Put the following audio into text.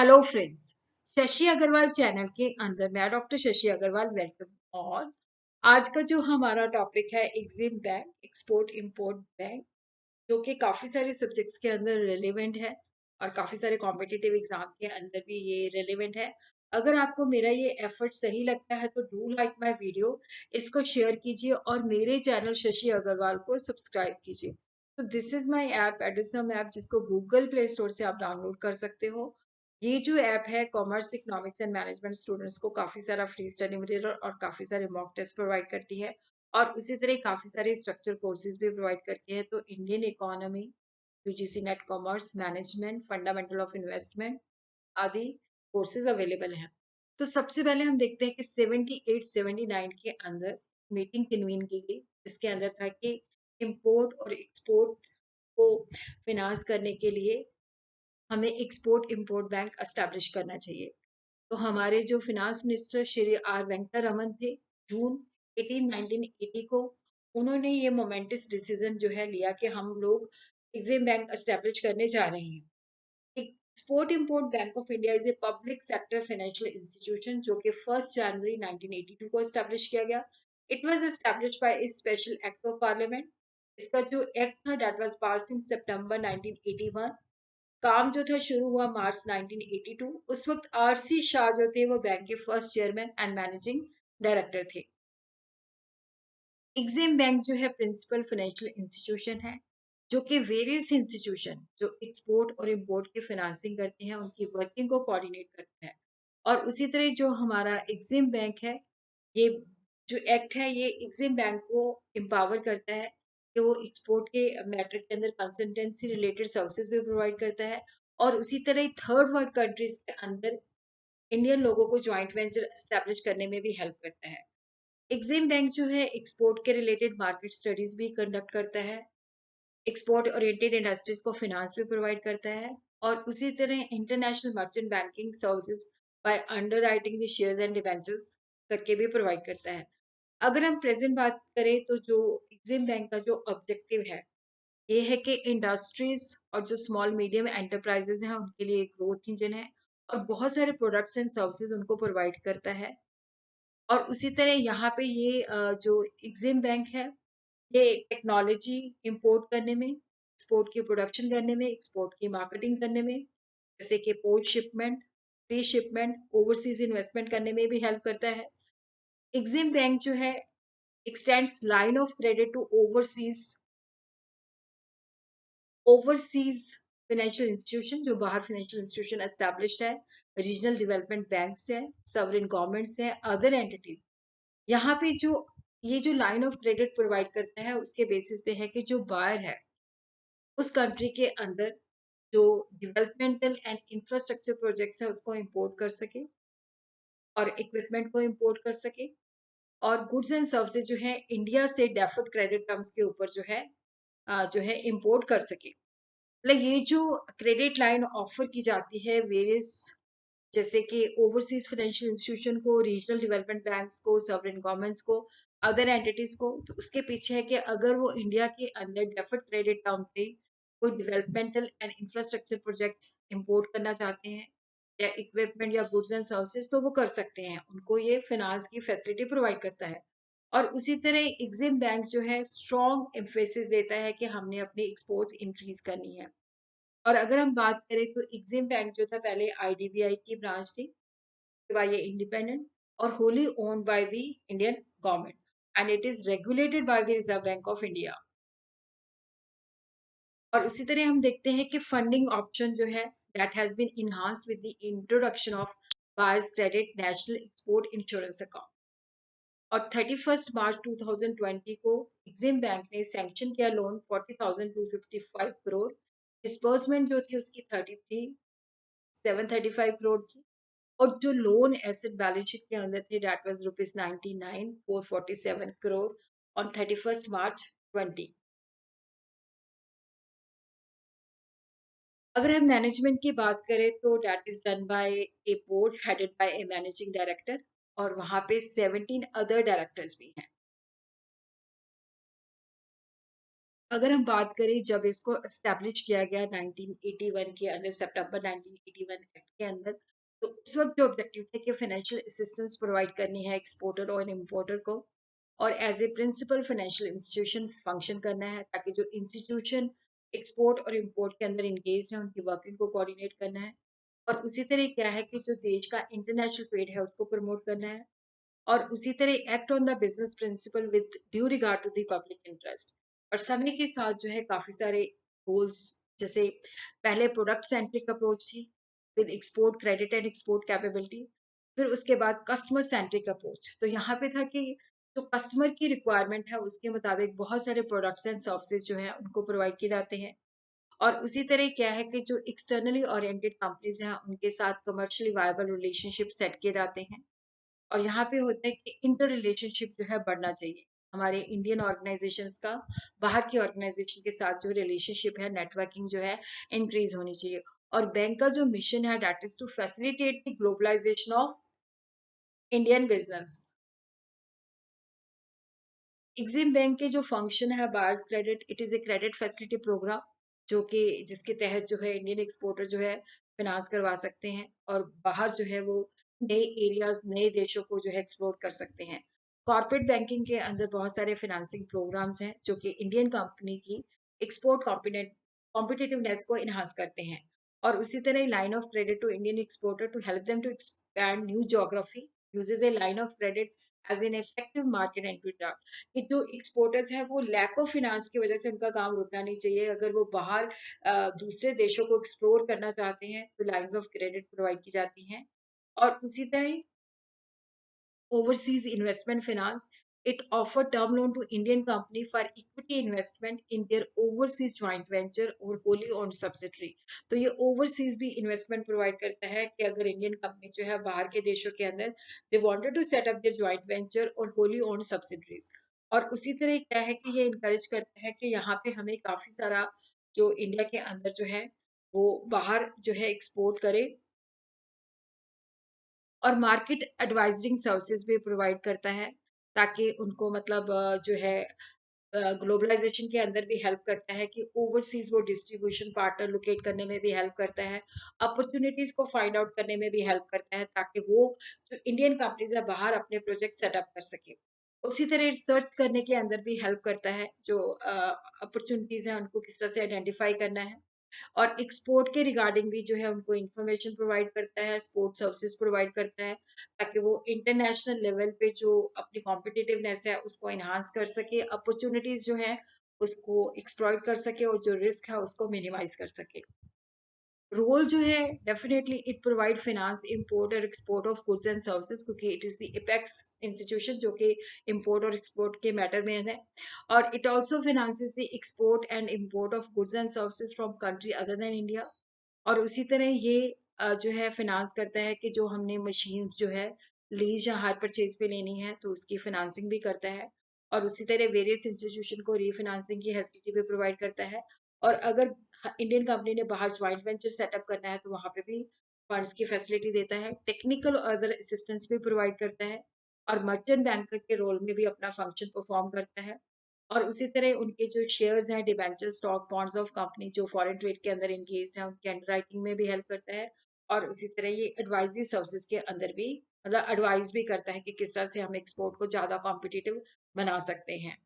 Hello friends. Shashi Agrawal channel के अंदर मैं डॉक्टर शशि अग्रवाल वेलकम। और आज का जो हमारा टॉपिक है EXIM bank, export import bank, जो कि काफी सारे सब्जेक्ट्स के अंदर रिलेवेंट है और काफी सारे कॉम्पिटिटिव एग्जाम के अंदर भी ये रिलेवेंट है। अगर आपको मेरा ये एफर्ट सही लगता है तो डू लाइक माय वीडियो, इसको शेयर कीजिए और मेरे चैनल शशि अग्रवाल को सब्सक्राइब कीजिए। तो दिस इज माय ऐप, एडिसम ऐप, जिसको गूगल प्ले स्टोर से आप डाउनलोड कर सकते हो। ये जो ऐप है commerce, economics and management students को काफी सारा फ्री स्टडी मटेरियल और काफी सारे मॉक टेस्ट प्रोवाइड करती है और उसी तरह काफी सारे स्ट्रक्चर कोर्सेज भी प्रोवाइड करती है। तो Indian economy, UGC net, commerce, management, fundamental of investment आदि कोर्सेज अवेलेबल हैं। तो सबसे पहले हम देखते हैं कि 78 79 के अंदर मीटिंग कन्वीन की गई, जिसके अंदर था कि इंपोर्ट और एक्सपोर्ट को फिनांस करने के लिए हमें एक्सपोर्ट इंपोर्ट बैंक एस्टैब्लिश करना चाहिए। तो हमारे जो finance minister Shri R Venkata Raman थे, जून 1980 को उन्होंने ये मोमेंटस डिसीजन जो है लिया कि हम लोग एग्जिम बैंक एस्टैब्लिश करने जा रहे हैं। Export import bank of India is a public sector financial institution जो कि 1 जनवरी 1982 को एस्टैब्लिश किया गया। It was establish bye A special act of parliament. इसका जो एक्ट था दैट वाज पास्ड इन सितंबर 1981। काम जो था शुरू हुआ मार्च 1982। उस वक्त आरसी शाह जो थे वो बैंक के first chairman and managing director थे। एग्जिम बैंक जो है प्रिंसिपल फाइनेंशियल इंस्टीट्यूशन है जो कि वेरियस इंस्टीट्यूशन जो एक्सपोर्ट और इंपोर्ट की फाइनेंसिंग करते हैं उनकी वर्किंग को कोऑर्डिनेट करता है। और उसी तरह जो हमारा एग्जिम बैंक है, ये जो एक्ट है ये एग्जिम बैंक को एम्पावर करता है कि वो एक्सपोर्ट के मैटर के अंदर कंसल्टेंसी रिलेटेड सर्विसेज भी प्रोवाइड करता है और उसी तरह थर्ड वर्ल्ड कंट्रीज के अंदर इंडियन लोगों को ज्वाइंट वेंचर एस्टेब्लिश करने में भी हेल्प करता है। एग्जिम बैंक जो है एक्सपोर्ट के रिलेटेड मार्केट स्टडीज भी कंडक्ट करता है, एक्सपोर्ट ओरिएंटेड इंडस्ट्रीज को फिनांस भी प्रोवाइड करता है और उसी तरह international merchant banking services by under writing the shares and debentures करके भी प्रोवाइड करता है। अगर हम प्रेजेंट बात करें तो जो एग्जिम बैंक का जो ऑब्जेक्टिव है ये है कि इंडस्ट्रीज और जो स्मॉल मीडियम एंटरप्राइजेज हैं उनके लिए एक ग्रोथ इंजन है और बहुत सारे प्रोडक्ट्स एंड सर्विसेज उनको प्रोवाइड करता है। और उसी तरह यहाँ पे ये जो एग्जिम बैंक है ये टेक्नोलॉजी इंपोर्ट करने में, एक्सपोर्ट की प्रोडक्शन करने में, एक्सपोर्ट की मार्केटिंग करने में, जैसे कि port shipment, pre shipment, overseas investment करने में भी हेल्प करता है। एग्जिम बैंक जो है extends line of credit to overseas financial institution, जो बाहर फाइनेंशियल इंस्टीट्यूशन एस्टैब्लिश्ड है, रीजनल डेवलपमेंट बैंक्स है, सॉवरेन गवर्नमेंट्स है, अदर एंटिटीज। यहाँ पे जो ये जो लाइन ऑफ क्रेडिट प्रोवाइड करता है उसके बेसिस पे है कि जो बायर है उस कंट्री के अंदर जो डेवलपमेंटल एंड इंफ्रास्ट्रक्चर प्रोजेक्ट्स है उसको इंपोर्ट कर सके और इक्विपमेंट को इंपोर्ट कर सके और गुड्स एंड सर्विसेज जो है इंडिया से डेफर्ड क्रेडिट टर्म्स के ऊपर जो है इंपोर्ट कर सके। मतलब ये जो क्रेडिट लाइन ऑफर की जाती है वेरियस, जैसे कि ओवरसीज फाइनेंशियल इंस्टीट्यूशन को, रीजनल डेवलपमेंट बैंक्स को, सॉवरेन गवर्नमेंट्स को, अदर एंटिटीज को, तो उसके पीछे है कि अगर वो इंडिया के अंदर डेफर्ड क्रेडिट टर्म पे कोई developmental and infrastructure project import करना चाहते हैं या इक्विपमेंट या गुड्स एंड सर्विसेज तो वो कर सकते हैं, उनको ये फिनांस की फैसिलिटी प्रोवाइड करता है। और उसी तरह एग्जिम बैंक जो है स्ट्रॉन्ग एम्फेसिस देता है कि हमने अपनी एक्सपोर्ट्स इंक्रीज करनी है। और अगर हम बात करें तो एग्जिम बैंक जो था पहले आईडीबीआई की ब्रांच थी, by a independent or wholly owned by the Indian government, and it is regulated by the Reserve Bank of India। और उसी तरह हम देखते हैं कि फंडिंग ऑप्शन जो है that has been enhanced with the introduction of buyers credit national export insurance account। और 31 मार्च 2020 को एग्जिम बैंक ने सैंक्शन किया लोन 40,255 करोड़। डिस्बर्समेंट जो थी उसकी 33,735 करोड़ थी और जो लोन एसेट बैलेंस शीट के अंदर थे that was rupees 99,447 crore on 31 मार्च 20। अगर हम मैनेजमेंट की बात करें तो that is done by A board headed by A managing director और वहां पे 17 अदर डायरेक्टर्स भी हैं। अगर हम बात करें जब इसको एस्टैब्लिश किया गया 1981 के अंदर, सितंबर 1981 एक्ट के अंदर, तो उस वक्त जो ऑब्जेक्टिव थे कि फाइनेंशियल असिस्टेंस प्रोवाइड करनी है एक्सपोर्टर और इम्पोर्टर को, और as a principal financial institution function करना है, ताकि जो इंस्टीट्यूशन एक्सपोर्ट और इम्पोर्ट के अंदर इंगेज है उनकी वर्किंग को कोऑर्डिनेट करना है। और उसी तरह क्या है कि जो देश का इंटरनेशनल ट्रेड है उसको प्रमोट करना है। और उसी तरह act on the business principle with due regard to the public interest. और समय के साथ जो है काफी सारे गोल्स, जैसे पहले प्रोडक्ट सेंट्रिक अप्रोच थी with export credit and export capability. फिर उसके बाद कस्टमर सेंट्रिक अप्रोच, तो यहाँ पे था कि जो कस्टमर की रिक्वायरमेंट है उसके मुताबिक बहुत सारे प्रोडक्ट्स एंड सर्विसेज जो है उनको प्रोवाइड किए जाते हैं। और उसी तरह क्या है कि जो एक्सटर्नली ओरिएंटेड कंपनीज हैं उनके साथ कमर्शियली वायबल रिलेशनशिप सेट किए जाते हैं। और यहाँ पे होता है कि इंटर रिलेशनशिप जो है बढ़ना चाहिए। हमारे इंडियन ऑर्गेनाइजेशंस का बाहर की ऑर्गेनाइजेशन के साथ जो रिलेशनशिप है, नेटवर्किंग जो है इंक्रीज होनी चाहिए। और बैंक का जो मिशन है that is to facilitate the globalisation of Indian business. Exim bank के जो फंक्शन है bars credit, it is a credit facility programme, जो कि जिसके तहत जो है इंडियन एक्सपोर्टर जो है फिनांस करवा सकते हैं और बाहर जो है वो नए एरियाज, नए देशों को जो है एक्सप्लोर कर सकते हैं। कॉर्पोरेट बैंकिंग के अंदर बहुत सारे फिनांसिंग प्रोग्राम्स हैं जो कि इंडियन कंपनी की एक्सपोर्ट कॉम्पिटिटिवनेस को इन्हांस करते हैं। और उसी तरह line of credit to Indian exporter to help them to expand new geography uses a line of credit as an effective market entry, कि जो एक्सपोर्टर्स हैं वो लैक ऑफ फिनांस की वजह से उनका काम रुकना नहीं चाहिए। अगर वो बाहर दूसरे देशों को एक्सप्लोर करना चाहते हैं तो लाइंस ऑफ क्रेडिट प्रोवाइड की जाती हैं। और उसी तरह overseas investment finance, it offer term loan to Indian company for equity investment in their overseas joint venture or wholly owned subsidiary। तो ये overseas भी investment provide करता है कि अगर इंडियन कंपनी जो है बाहर के देशों के अंदर they wanted to set up their joint venture और wholly owned subsidiaries। और उसी तरह क्या है कि ये encourage करता है कि यहाँ पे हमें काफी सारा जो इंडिया के अंदर जो है वो बाहर जो है एक्सपोर्ट करे। और मार्केट एडवाइजरिंग सर्विसेज भी प्रोवाइड करता है, ताकि उनको मतलब जो है ग्लोबलाइजेशन के अंदर भी हेल्प करता है कि ओवरसीज वो डिस्ट्रीब्यूशन पार्टनर लोकेट करने में भी हेल्प करता है, अपॉर्चुनिटीज को फाइंड आउट करने में भी हेल्प करता है, ताकि वो जो इंडियन कंपनीज है बाहर अपने प्रोजेक्ट सेटअप कर सके। उसी तरह रिसर्च करने के अंदर भी हेल्प करता है, जो अपॉर्चुनिटीज है उनको किस तरह से आइडेंटिफाई करना है। और एक्सपोर्ट के रिगार्डिंग भी जो है उनको इंफॉर्मेशन प्रोवाइड करता है, स्पोर्ट सर्विसेज प्रोवाइड करता है, ताकि वो इंटरनेशनल लेवल पे जो अपनी कॉम्पिटिटिवनेस है उसको एनहांस कर सके, अपॉर्चुनिटीज जो है उसको एक्सप्लॉइट कर सके और जो रिस्क है उसको मिनिमाइज कर सके। रोल जो है definitely it provide finance import और export of goods and services, क्योंकि it is the apex institution जो कि इंपोर्ट और एक्सपोर्ट के मैटर में है। और it also finances the export and import of goods and services from country other than India. और उसी तरह ये जो है फाइनेंस करता है कि जो हमने मशीन जो है लीज या हायर परचेज पे लेनी है तो उसकी फाइनेंसिंग भी करता है। और उसी तरह वेरियस इंस्टीट्यूशन को रीफाइनेंसिंग की फैसिलिटी भी प्रोवाइड करता है। और अगर इंडियन कंपनी ने बाहर ज्वाइंट वेंचर सेटअप करना है तो वहां पे भी फंड्स की फैसिलिटी देता है, टेक्निकल और अदर असिस्टेंस भी प्रोवाइड करता है। और मर्चेंट बैंकर के रोल में भी अपना फंक्शन परफॉर्म करता है। और उसी तरह उनके जो शेयर्स हैं, debenture, stock, bonds of company जो फॉरेन ट्रेड के अंदर इंगेज हैं उनकी अंडरराइटिंग में भी हेल्प करता है। और उसी तरह ये एडवाइजरी सर्विसेज के अंदर भी मतलब एडवाइस भी करता है कि किस तरह से हम एक्सपोर्ट को ज्यादा कॉम्पिटिटिव बना सकते हैं।